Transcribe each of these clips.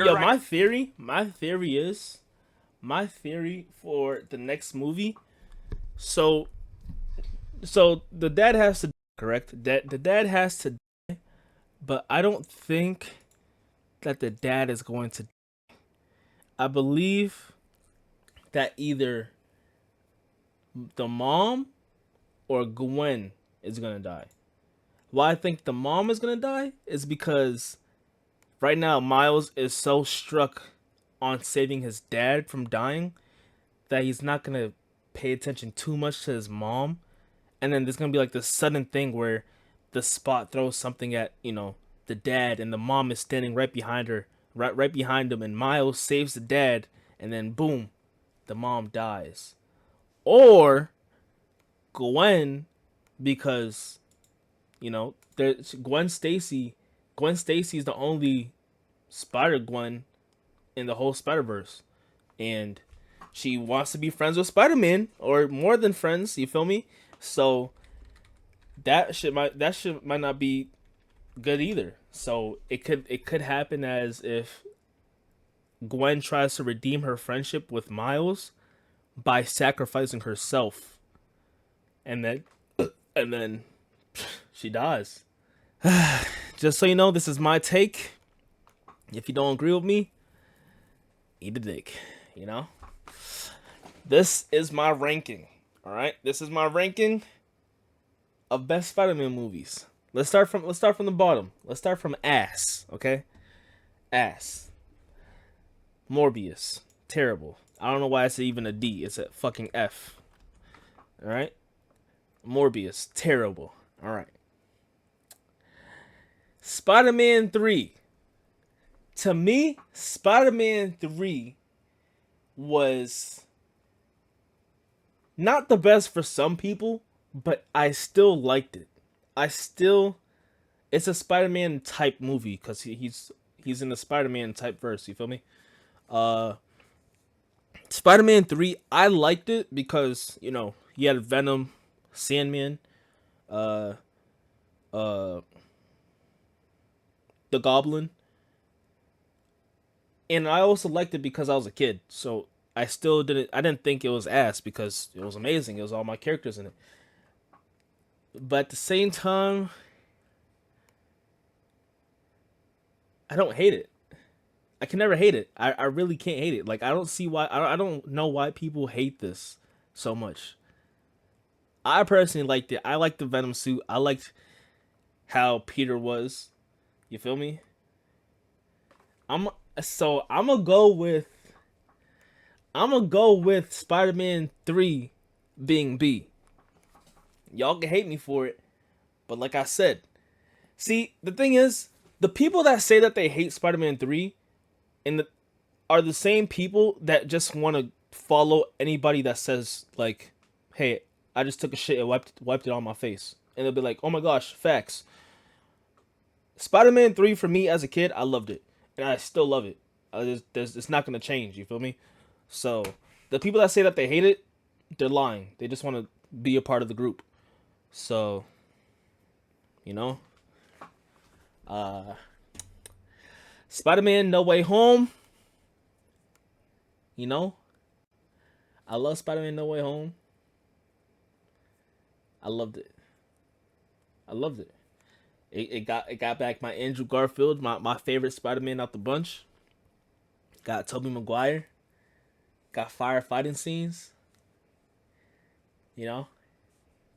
Yo, my theory for the next movie. So, so the dad has to correct that the dad has to, but I don't think that the dad is going to. I believe that either the mom or Gwen is gonna die. Why I think the mom is gonna die is because right now Miles is so struck on saving his dad from dying that he's not gonna pay attention too much to his mom. And then there's gonna be like this sudden thing where the spot throws something at, the dad, and the mom is standing right behind her, right behind him, and Miles saves the dad, and then boom, the mom dies. Or Gwen, because there's Gwen Stacy. Gwen Stacy is the only Spider Gwen in the whole Spider Verse, and she wants to be friends with Spider Man, or more than friends. You feel me? So that shit might not be good either. So it could happen as if Gwen tries to redeem her friendship with Miles by sacrificing herself, and then she dies. Just so you know, this is my take. If you don't agree with me, eat a dick. You know, this is my ranking. All right, this is my ranking of best Spider-Man movies. Let's start from the bottom. Let's start from ass. Okay, ass. Morbius, terrible. I don't know why it's even a D. It's a fucking F. All right, Morbius, terrible. All right, Spider-Man 3. To me, Spider-Man 3 was not the best for some people, but I still liked it. I still it's a Spider-Man type movie cuz he's in the Spider-Man type verse, you feel me? Uh Spider-Man 3, I liked it because, you had Venom, Sandman, uh uh the Goblin, and I also liked it because I was a kid. So I didn't think it was ass because it was amazing. It was all my characters in it. But at the same time, I don't hate it. I can never hate it. I really can't hate it. Like I don't see why I don't know why people hate this so much. I personally liked it. I liked the Venom suit. I liked how Peter was. You feel me? I'm I'm gonna go with Spider-Man 3 being B. Y'all can hate me for it, but like I said, see, the thing is, the people that say that they hate Spider-Man 3 and are the same people that just want to follow anybody that says like, "Hey, I just took a shit and wiped it on my face." And they'll be like, "Oh my gosh, facts." Spider-Man 3 for me as a kid, I loved it, and I still love it. It's not gonna change. You feel me? So the people that say that they hate it, they're lying. They just want to be a part of the group. So, you know, uh, Spider-Man No Way Home. You know, I love Spider-Man No Way Home. I loved it. I loved it. It got back my Andrew Garfield, my favorite Spider-Man out the bunch. Got Tobey Maguire. Got fire fighting scenes. You know,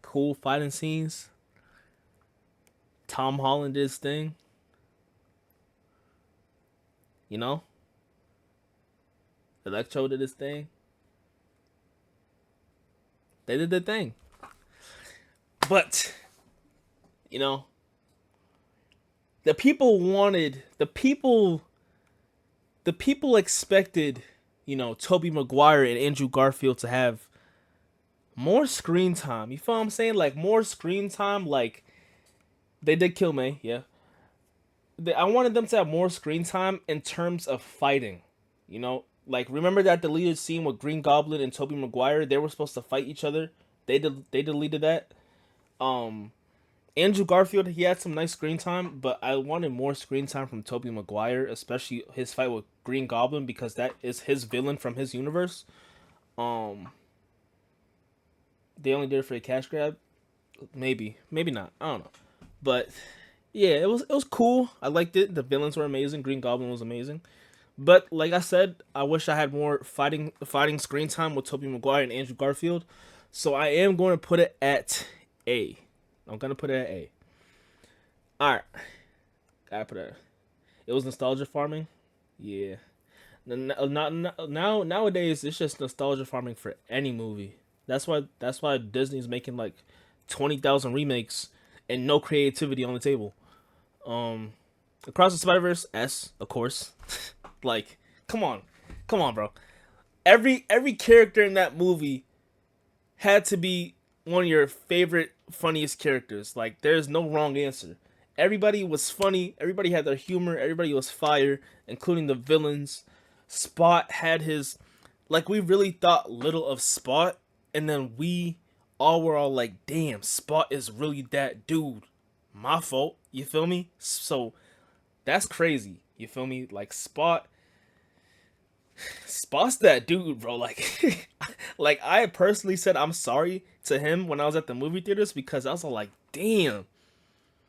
cool fighting scenes. Tom Holland did his thing. You know, Electro did his thing. They did their thing. But, you know, the people expected, Tobey Maguire and Andrew Garfield to have more screen time. You feel what I'm saying? Like more screen time. Like they did kill May, yeah. I wanted them to have more screen time in terms of fighting. Like remember that deleted scene with Green Goblin and Tobey Maguire? They were supposed to fight each other. They deleted that. Um, Andrew Garfield, he had some nice screen time, but I wanted more screen time from Tobey Maguire, especially his fight with Green Goblin because that is his villain from his universe. Um, they only did it for a cash grab, maybe, maybe not. I don't know, but yeah, it was cool. I liked it. The villains were amazing. Green Goblin was amazing. But like I said, I wish I had more fighting screen time with Tobey Maguire and Andrew Garfield. So I am going to put it at A. I'm gonna put it at A. All right, gotta put it. It was nostalgia farming. Yeah. Now nowadays it's just nostalgia farming for any movie. That's why Disney's making like 20,000 remakes and no creativity on the table. Um, Across the Spider Verse, S of course. Like, come on, come on, bro. Every character in that movie had to be one of your favorite funniest characters. Like, there's no wrong answer. Everybody was funny. Everybody had their humor. Everybody was fire, including the villains. Spot had his, like, we really thought little of Spot, and then we all were all like, "Damn, Spot is really that dude." My fault. You feel me? So that's crazy. You feel me? Like Spot's that dude, bro. Like, like I personally said I'm sorry to him when I was at the movie theaters because I was all like, damn.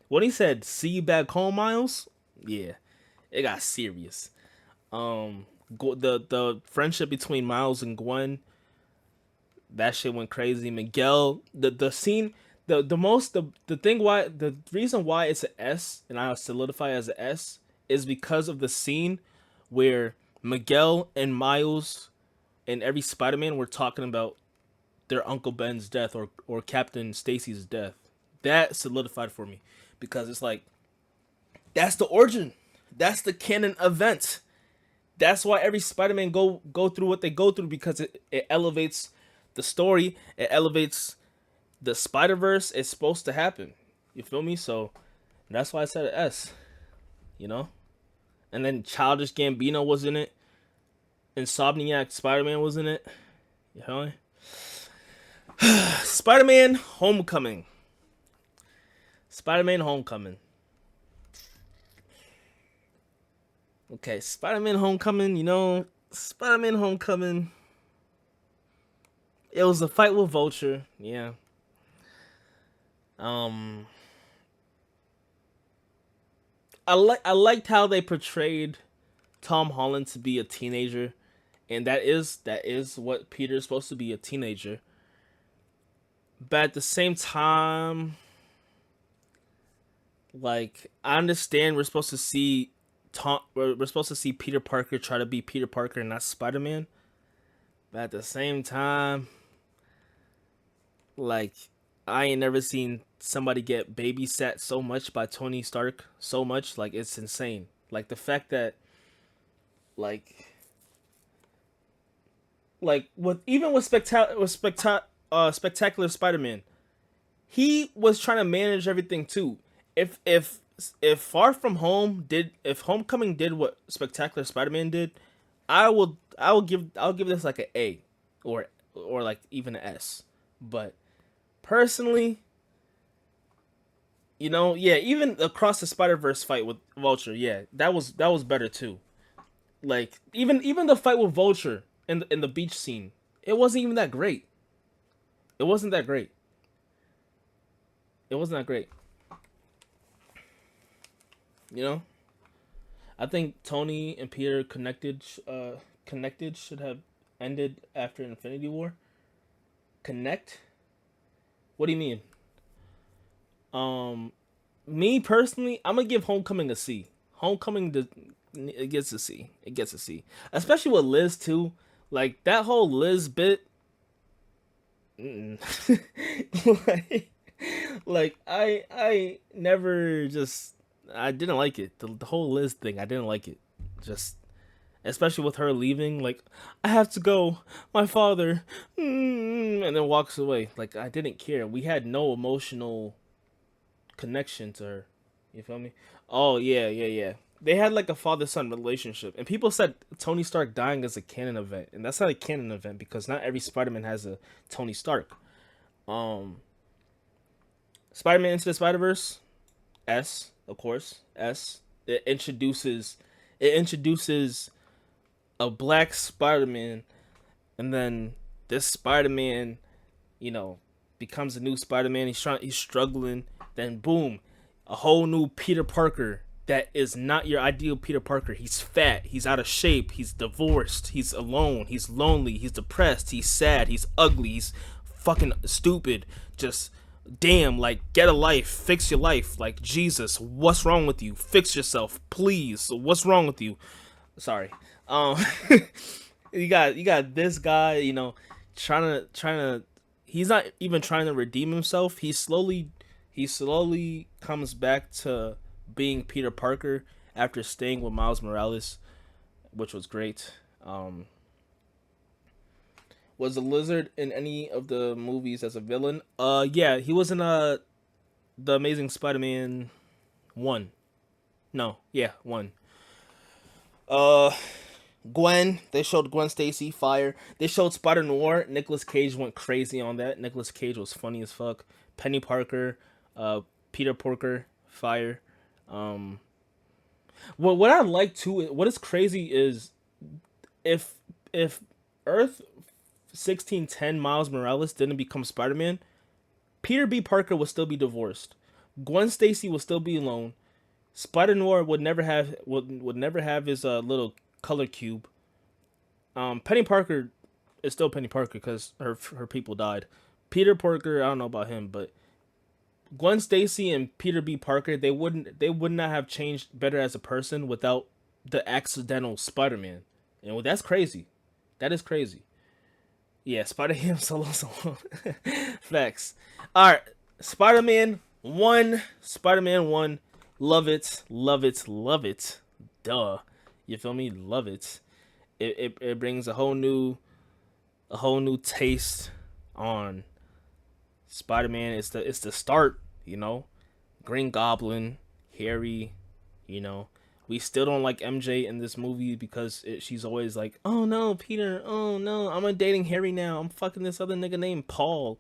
When he said "see you back home, Miles," yeah, it got serious. The friendship between Miles and Gwen, that shit went crazy. Miguel, the scene, the thing why the reason why it's an S and I solidify as an S is because of the scene where Miguel and Miles and every Spider-Man were talking about their Uncle Ben's death or Captain Stacy's death. That solidified for me because it's like that's the origin, that's the canon event. That's why every Spider-Man go through what they go through because it elevates the story. It elevates the Spider Verse. It's supposed to happen. You feel me? So that's why I said an S. You know. And then Childish Gambino was in it. Insomniac Spider-Man was in it. You feel me? Spider-Man Homecoming. Spider-Man Homecoming. Okay, Spider-Man Homecoming, Spider-Man Homecoming. It was a fight with Vulture, yeah. Um I liked how they portrayed Tom Holland to be a teenager, and that is what Peter's supposed to be, a teenager. But at the same time, like I understand we're supposed to see Peter Parker try to be Peter Parker and not Spider-Man. But at the same time, like I ain't never seen somebody get babysat so much by Tony Stark, so much, like it's insane. Like the fact that like with even with spectacular Spider-Man, he was trying to manage everything too. If Far From Home did if Homecoming did what Spectacular Spider-Man did, I'll give this like an A or like even an S. But personally, yeah, even across the Spider Verse fight with Vulture, yeah, that was better too. Like even the fight with Vulture in the beach scene, it wasn't even that great. It wasn't that great. It wasn't that great. You know, I think Tony and Peter connected should have ended after Infinity War. Connect? What do you mean? Um, Me personally, I'm gonna give Homecoming a C. Homecoming, it gets a C. It gets a C, especially with Liz too. Like that whole Liz bit. Mm. like, like I never just I didn't like it. The whole Liz thing, I didn't like it. Just especially with her leaving, like I have to go, my father, and then walks away. Like I didn't care. We had no emotional connection to her. You feel me? Oh yeah, yeah, yeah. They had like a father son relationship, and people said Tony Stark dying is a canon event, and that's not a canon event because not every Spider Man has a Tony Stark. Um, Spider-Man Into the Spider-Verse, S, of course, S. It introduces a black Spider-Man, and then this Spider-Man, you know, becomes a new Spider-Man. He's struggling. Then boom, a whole new Peter Parker that is not your ideal Peter Parker. He's fat. He's out of shape. He's divorced. He's alone. He's lonely. He's depressed. He's sad. He's ugly. He's fucking stupid. Just damn, like get a life. Fix your life. Like Jesus, what's wrong with you? Fix yourself, please. What's wrong with you? Sorry. Um, you got this guy, trying to he's not even trying to redeem himself. He slowly comes back to being Peter Parker after staying with Miles Morales, which was great. Was the Lizard in any of the movies as a villain? Yeah, he was in the Amazing Spider-Man 1. No, yeah, 1. Uh Gwen, they showed Gwen Stacy, fire. They showed Spider Noir. Nicolas Cage went crazy on that. Nicolas Cage was funny as fuck. Penny Parker, Peter Porker, fire. Um, what I like too, what is crazy is if if Earth 1610 Miles Morales didn't become Spider Man, Peter B. Parker would still be divorced. Gwen Stacy would still be alone. Spider Noir would never have his little color cube. Penny Parker is still Penny Parker because her people died. Peter Parker, I don't know about him, but Gwen Stacy and Peter B. Parker, they would not have changed better as a person without the accidental Spider-Man. And that's crazy. That is crazy. Yeah, Spider-Man solo. Facts. All right, Spider-Man 1. Love it, love it, love it. Duh. You feel me? Love it. It brings a whole new taste on Spider-Man. It's the start, you know. Green Goblin, Harry, you know. We still don't like MJ in this movie because she's always like, "Oh no, Peter. Oh no, I'm dating Harry now. I'm fucking this other nigga named Paul."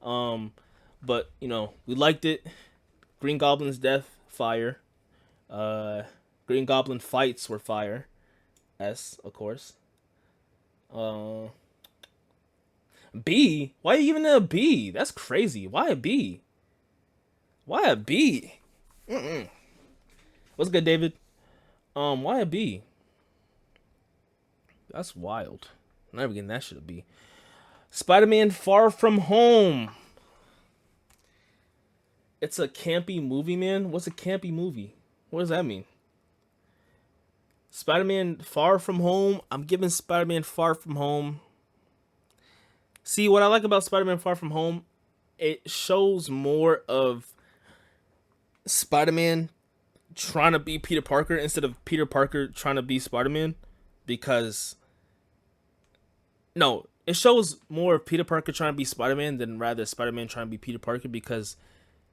Um, but we liked it. Green Goblin's death, fire. Uh, Green Goblin fights were fire. S, of course. Uh, B. Why even a B? That's crazy. Why a B? Why a B? What's good, David? Why a B? That's wild. I'm never getting that shit a B. Spider-Man Far From Home. It's a campy movie, man. What's a campy movie? What does that mean? Spider-Man Far From Home. I'm giving Spider-Man Far From Home. See, what I like about Spider-Man Far From Home, it shows more of Spider-Man trying to be Peter Parker instead of Peter Parker trying to be Spider-Man. Because, no, it shows more of Peter Parker trying to be Spider-Man than rather Spider-Man trying to be Peter Parker, because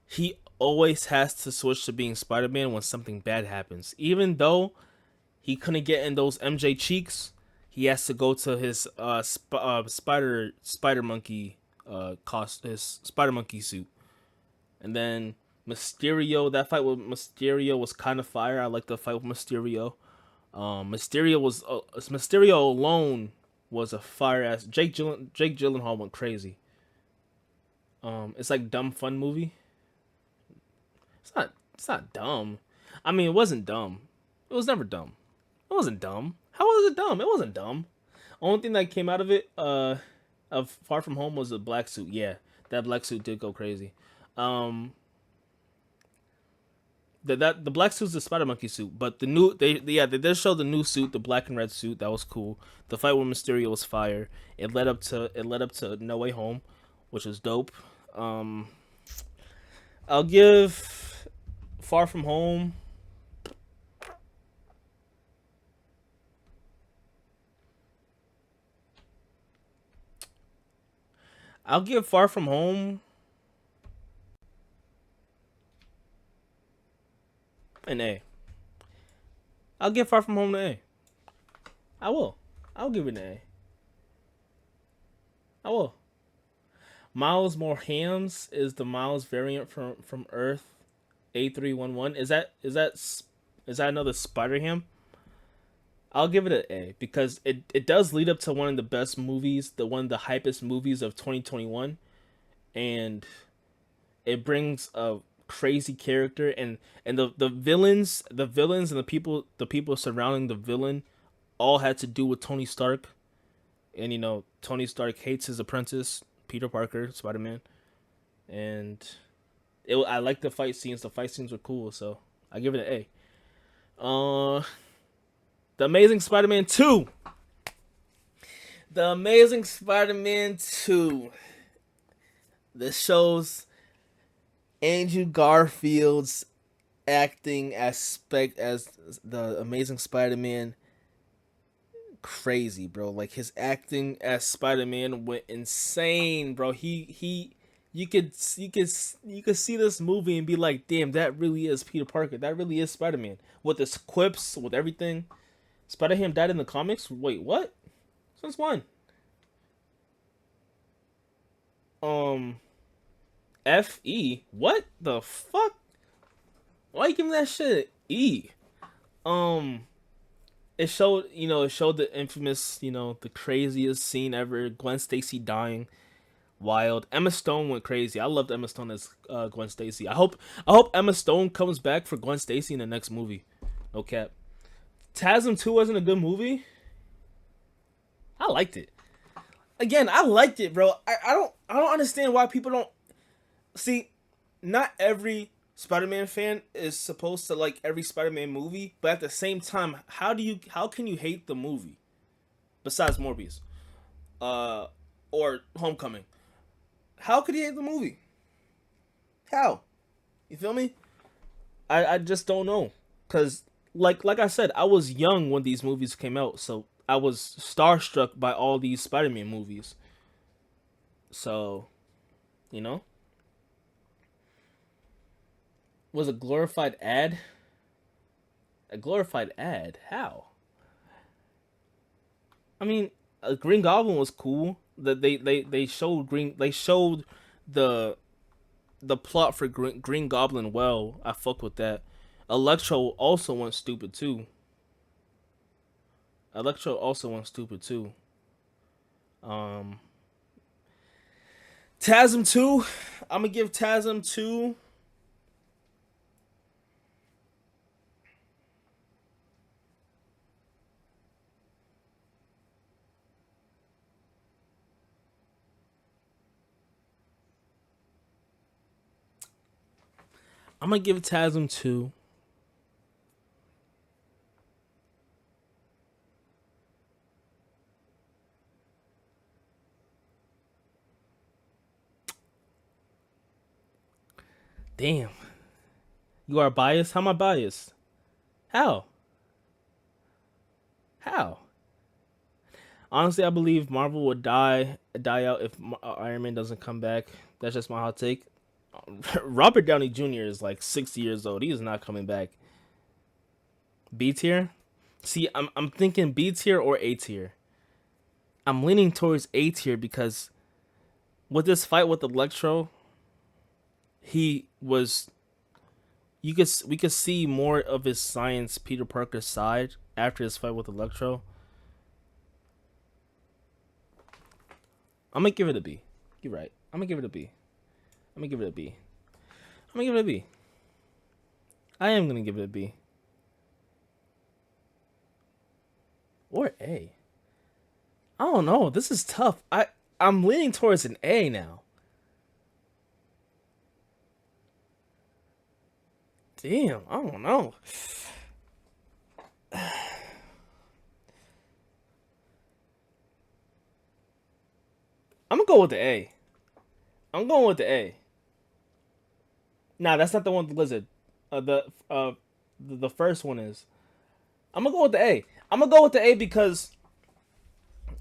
he always has to switch to being Spider-Man when something bad happens. Even though he couldn't get in those MJ cheeks, he has to go to his spider monkey his spider monkey suit. And then Mysterio, that fight with Mysterio was kind of fire. I like the fight with Mysterio. Mysterio alone was a fire ass. Jake Gyllenhaal went crazy. It's like dumb fun movie. It's not dumb. I mean, it wasn't dumb. It was never dumb. It wasn't dumb. How was it dumb? It wasn't dumb. Only thing that came out of it, of Far From Home, was the black suit. Yeah, that black suit did go crazy. Um, the black suit's the Spider Monkey suit, but they did show the new suit, the black and red suit. That was cool. The fight with Mysterio was fire. It led up to No Way Home, which was dope. Um, I'll give Far From Home. I'll give Far From Home an A. I'll give Far From Home an A. I will. I'll give it an A. I will. Miles Morhames is the Miles variant from Earth A311. Is that another Spider Ham? I'll give it an A because it does lead up to one of the best movies, the one of the hypest movies of 2021, and it brings a crazy character and the villains and the people surrounding the villain all had to do with Tony Stark, and Tony Stark hates his apprentice Peter Parker, Spider Man, and I like the fight scenes. The fight scenes were cool, so I give it an A. The Amazing Spider-Man 2. The Amazing Spider-Man 2. This shows Andrew Garfield's acting aspect as the Amazing Spider-Man crazy, bro. Like his acting as Spider-Man went insane, bro. He you could see this movie and be like, "Damn, that really is Peter Parker. That really is Spider-Man." With his quips, with everything. Spider-Ham died in the comics? Wait, what? Since when? Um FE. What the fuck? Why you giving that shit E? Um it showed the infamous, the craziest scene ever, Gwen Stacy dying. Wild. Emma Stone went crazy. I loved Emma Stone as Gwen Stacy. I hope Emma Stone comes back for Gwen Stacy in the next movie. No cap. TASM 2 wasn't a good movie. I liked it. Again, I liked it, bro. I don't understand why people don't see. Not every Spider-Man fan is supposed to like every Spider-Man movie, but at the same time, how can you hate the movie besides Morbius, uh, or Homecoming? How could you hate the movie? How? You feel me? I just don't know, cause like I said, I was young when these movies came out, so I was starstruck by all these Spider-Man movies. So you know, was a glorified ad. A glorified ad? How? I mean, Green Goblin was cool. That they showed the the plot for Green Goblin well. I fuck with that. Electro also went stupid too. Electro also went stupid too. Um, TASM 2. I'm gonna give TASM 2. I'm gonna give TASM 2. Damn, you are biased. How am I biased? How? How? Honestly, I believe Marvel would die out if Iron Man doesn't come back. That's just my hot take. Robert Downey Jr. is like 60 years old. He is not coming back. B tier. See, I'm thinking B tier or A tier. I'm leaning towards A tier because with this fight with Electro, he was we could see more of his science Peter Parker side after his fight with Electro. I'm gonna give it a B. You're right. I'm gonna give it a B. I'm gonna give it a B. I'm gonna give it a B. I am gonna give it a B or A. I don't know. This is tough. I'm leaning towards an A now. Damn, I don't know. I'm gonna go with the A. I'm going with the A. Nah, that's not the one with the lizard. The first one is. I'm gonna go with the A. I'm gonna go with the A because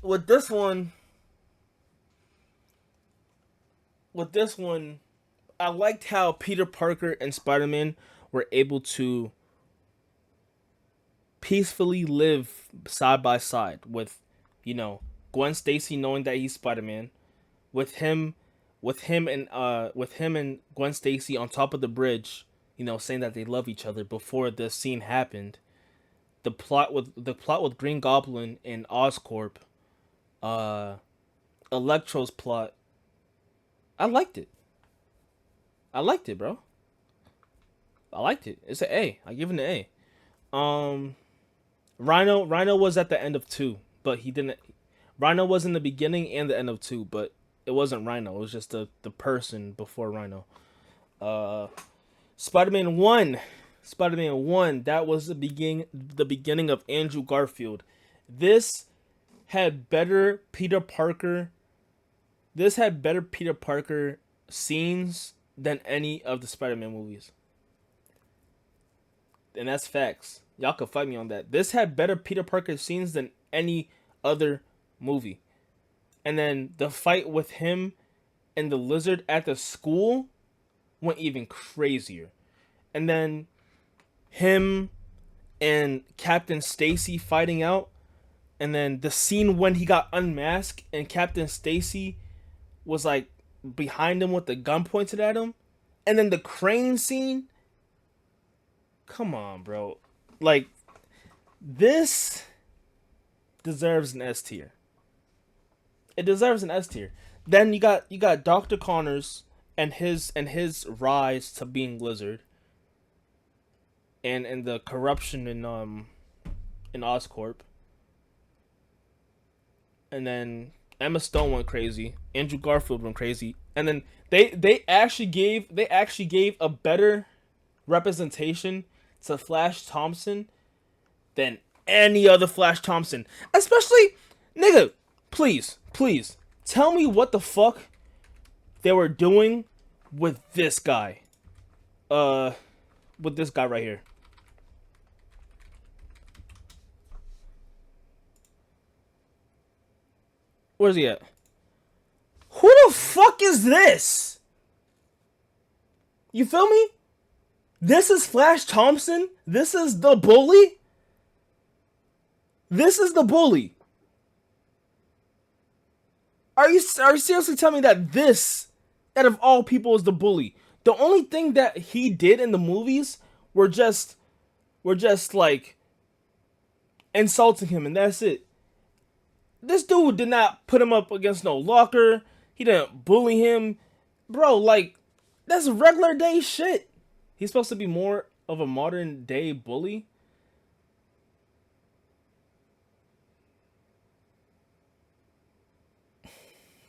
with this one, with this one, I liked how Peter Parker and Spider Man were able to peacefully live side by side with, you know, Gwen Stacy knowing that he's Spider Man, with him with him and Gwen Stacy on top of the bridge, saying that they love each other before the scene happened. The plot with Green Goblin and Oscorp, uh, Electro's plot. I liked it. I liked it, bro. I liked it. It's an A. I give it an A. Rhino was at the end of two, but he didn't. Rhino was in the beginning and the end of two, but it wasn't Rhino. It was just the person before Rhino. Uh, Spider-Man one, Spider-Man one. That was the beginning of Andrew Garfield. This had better Peter Parker. This had better Peter Parker scenes than any of the Spider-Man movies, and that's facts. Y'all can fight me on that. This had better Peter Parker scenes than any other movie. And then the fight with him and the lizard at the school went even crazier. And then him and Captain Stacy fighting out, and then the scene when he got unmasked and Captain Stacy was like behind him with the gun pointed at him, and then the crane scene. Come on, bro. Like, this deserves an S tier. It deserves an S tier. Then you got Dr. Connors and his rise to being Lizard, and the corruption in Oscorp. And then Emma Stone went crazy. Andrew Garfield went crazy. And then they actually gave a better representation to Flash Thompson than any other Flash Thompson. Especially, nigga, please tell me what the fuck they were doing with this guy. With this guy right here. Where's he at? Who the fuck is this? You feel me? This is Flash Thompson? This is the bully? This is the bully. Are you seriously telling me that this, out of all people, is the bully? The only thing that he did in the movies were just like insulting him, and that's it. This dude did not put him up against no locker. He didn't bully him. Bro, like, that's regular day shit. He's supposed to be more of a modern day bully.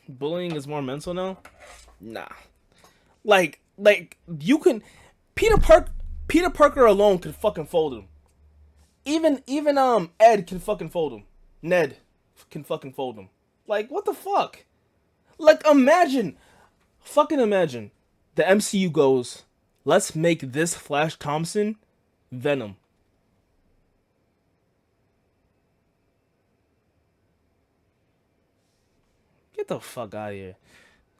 Bullying is more mental now? Nah. Like you can Peter Parker alone could fucking fold him. Even Ed can fucking fold him. Ned can fucking fold him. Like, what the fuck? Like, fucking imagine, the MCU goes, let's make this Flash Thompson Venom. Get the fuck out of here.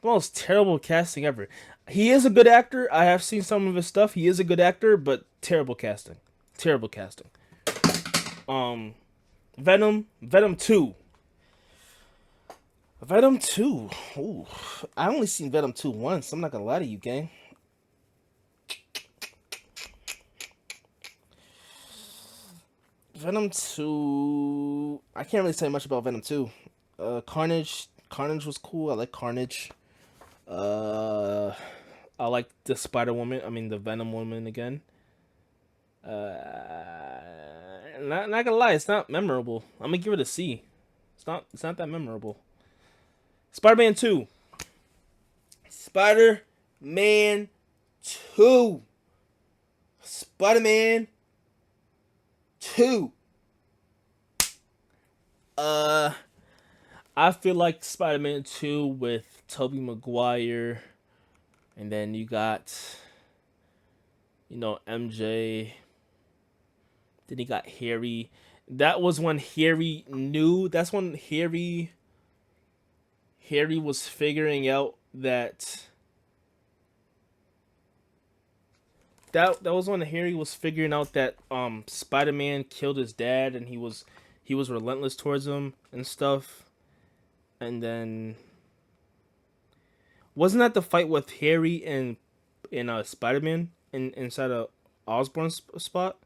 The most terrible casting ever. He is a good actor. I have seen some of his stuff. He is a good actor, but terrible casting. Terrible casting. Venom 2. Venom 2. Ooh. I only seen Venom 2 once. I'm not gonna lie to you, gang. Venom 2. I can't really say much about Venom 2. Carnage. Carnage was cool. I like Carnage. I like the Spider-Woman. I mean, the Venom Woman again. Not gonna lie, it's not memorable. I'm gonna give it a C. It's not that memorable. Spider-Man 2. Spider-Man 2. Spider-Man 2. I feel like Spider-Man 2 with Tobey Maguire, and then you got, MJ. Then you got Harry. That was when Harry knew. That's when Harry was figuring out that was when Harry was figuring out that Spider-Man killed his dad, and he was relentless towards him and stuff. And then Wasn't that the fight with Harry and Spider-Man inside a Osborn spot?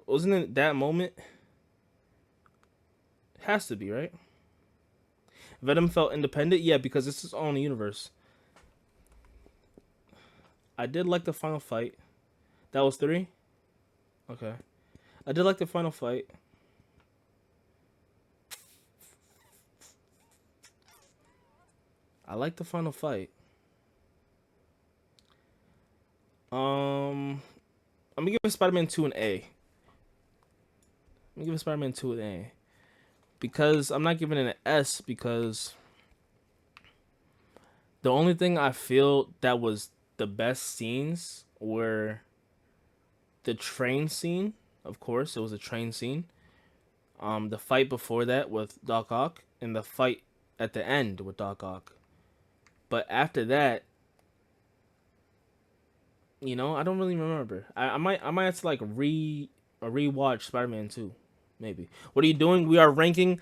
Wasn't it that moment? Has to be, right? Venom felt independent, yeah, because it's his own universe. I did like the final fight. That was three. Okay, I did like the final fight. I like the final fight. I'm gonna give Spider-Man 2 an A. I'm gonna give Spider-Man 2 an A. Because I'm not giving it an S because the only thing I feel that was the best scenes were the train scene. Of course, it was a train scene. The fight before that with Doc Ock and the fight at the end with Doc Ock. But after that, I don't really remember. I might have to like rewatch Spider-Man 2. Maybe. What are you doing? We are ranking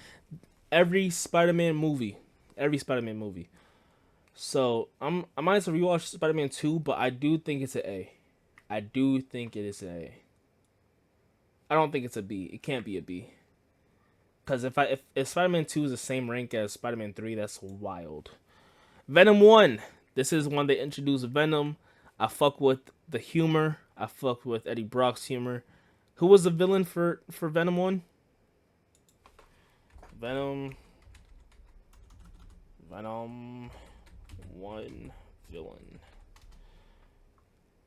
every Spider-Man movie. Every Spider-Man movie. So I might have to rewatch Spider-Man 2, but I do think it's an A. I do think it is an A. I don't think it's a B. It can't be a B. Because if Spider-Man 2 is the same rank as Spider-Man 3, that's wild. Venom 1. This is when they introduced Venom. I fuck with the humor. I fuck with Eddie Brock's humor. Who was the villain for Venom 1? Venom 1 villain.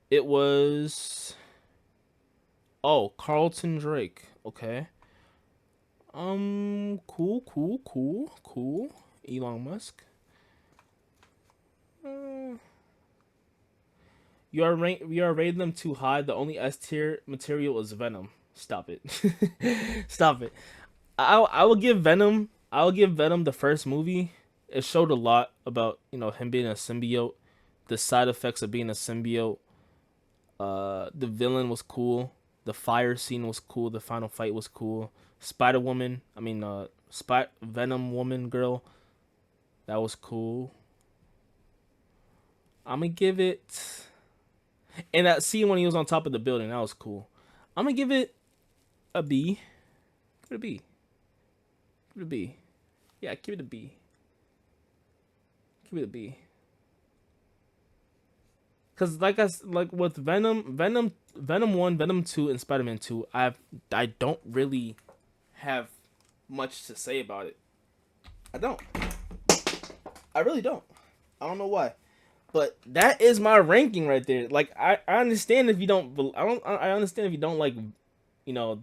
It was Carlton Drake. Okay. Cool. Elon Musk. You are rating them too high. The only S tier material is Venom. Stop it. Stop it. I will give Venom. I'll give Venom the first movie. It showed a lot about him being a symbiote, the side effects of being a symbiote. The villain was cool. The fire scene was cool. The final fight was cool. Spider Woman. Venom Woman girl. That was cool. I'm gonna give it. And that scene when he was on top of the building, that was cool. I'm gonna give it a B. Give it a B. Give it a B. Yeah, give it a B. Give it a B. Cause like with Venom 1, Venom 2, and Spider-Man 2, I don't really have much to say about it. I don't. I really don't. I don't know why. But that is my ranking right there. Like I understand if you don't I understand if you don't like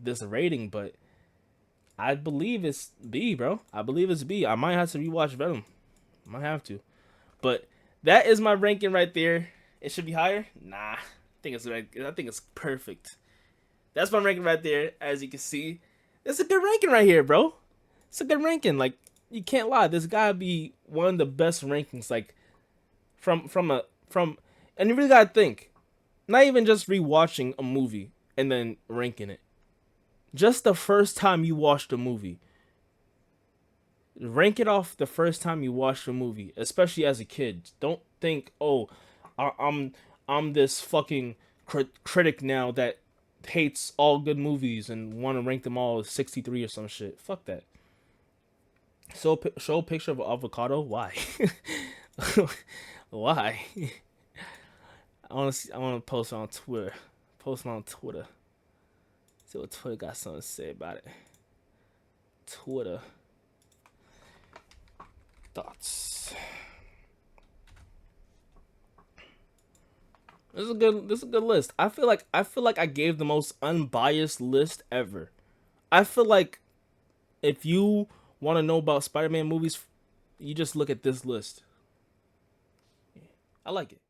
this rating, but I believe it's B, bro. I believe it's B. I might have to rewatch Venom. I might have to. But that is my ranking right there. It should be higher? Nah. I think it's perfect. That's my ranking right there. As you can see, it's a good ranking right here, bro. It's a good ranking. Like you can't lie. This gotta be one of the best rankings. Like from and you really gotta think. Not even just rewatching a movie and then ranking it. Just the first time you watched a movie. Rank it off the first time you watched a movie, especially as a kid. Don't think, I'm this fucking critic now that hates all good movies and want to rank them all as 63 or some shit. Fuck that. Show a picture of an avocado. Why? Why? I want to post it on Twitter. Post it on Twitter. See what Twitter got something to say about it. Twitter thoughts. This is a good list. I feel like I gave the most unbiased list ever. I feel like if you want to know about Spider-Man movies, you just look at this list. I like it.